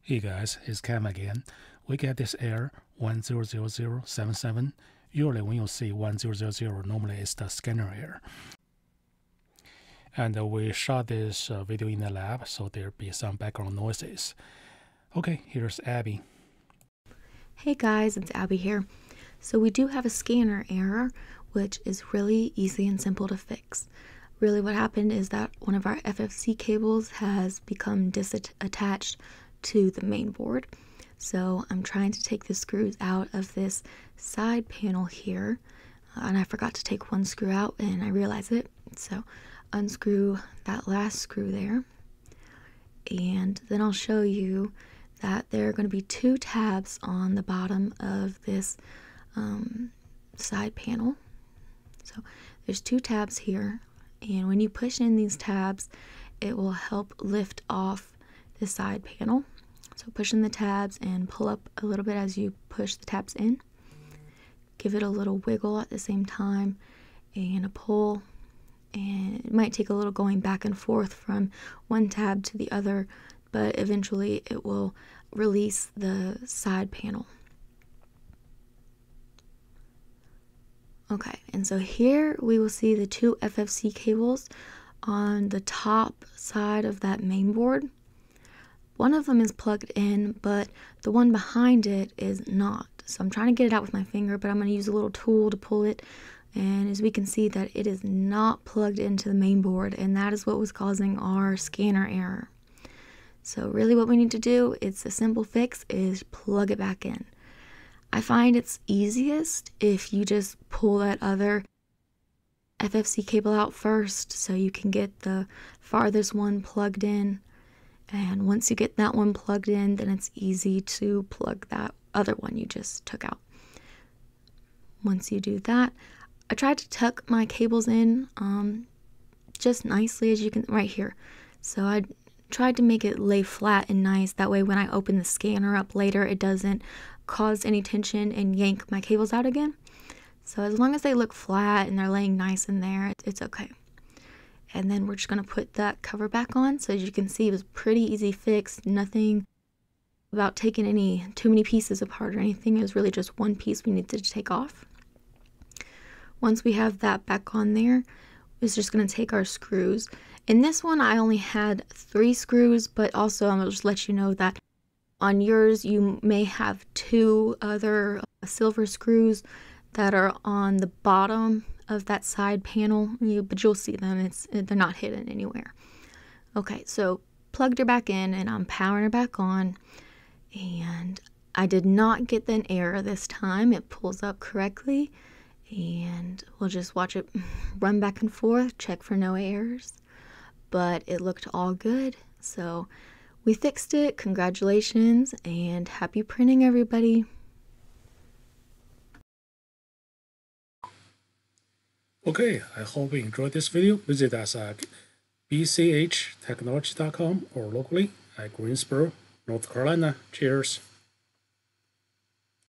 Hey guys, it's Cam again. We get this error 100077. Usually when you see 1000, normally it's the scanner error. And we shot this video in the lab, so there'll be some background noises. Okay, here's Abby. Hey guys, it's Abby here. So we do have a scanner error, which is really easy and simple to fix. Really what happened is that one of our FFC cables has become disattached to the main board. So I'm trying to take the screws out of this side panel here, and I forgot to take one screw out and I realized it. So unscrew that last screw there, and then I'll show you that there are going to be two tabs on the bottom of this side panel. So there's two tabs here, and when you push in these tabs, it will help lift off the side panel. So push in the tabs and pull up a little bit as you push the tabs in. Give it a little wiggle at the same time and a pull. And it might take a little going back and forth from one tab to the other, but eventually it will release the side panel. Okay, and so here we will see the two FFC cables on the top side of that main board. One of them is plugged in, but the one behind it is not. So I'm trying to get it out with my finger, but I'm going to use a little tool to pull it. And as we can see that it is not plugged into the main board, and that is what was causing our scanner error. So really what we need to do, it's a simple fix, is plug it back in. I find it's easiest if you just pull that other FFC cable out first so you can get the farthest one plugged in. And once you get that one plugged in, then it's easy to plug that other one you just took out. Once you do that, I tried to tuck my cables in just nicely, as you can right here. So I tried to make it lay flat and nice. That way when I open the scanner up later, it doesn't cause any tension and yank my cables out again. So as long as they look flat and they're laying nice in there, it's okay. And then we're just going to put that cover back on. So as you can see, it was pretty easy fix. Nothing about taking too many pieces apart or anything. It was really just one piece we needed to take off. Once we have that back on there, it's just going to take our screws. In this one, I only had 3 screws, but also I'm going to just let you know that on yours, you may have 2 other silver screws that are on the bottom of that side panel, but you'll see them. They're not hidden anywhere. Okay, so plugged her back in and I'm powering her back on, and I did not get an error this time. It pulls up correctly, and we'll just watch it run back and forth, check for no errors, but it looked all good. So we fixed it. Congratulations and happy printing, everybody. Okay, I hope you enjoyed this video. Visit us at bchtechnology.com or locally at Greensboro, North Carolina. Cheers.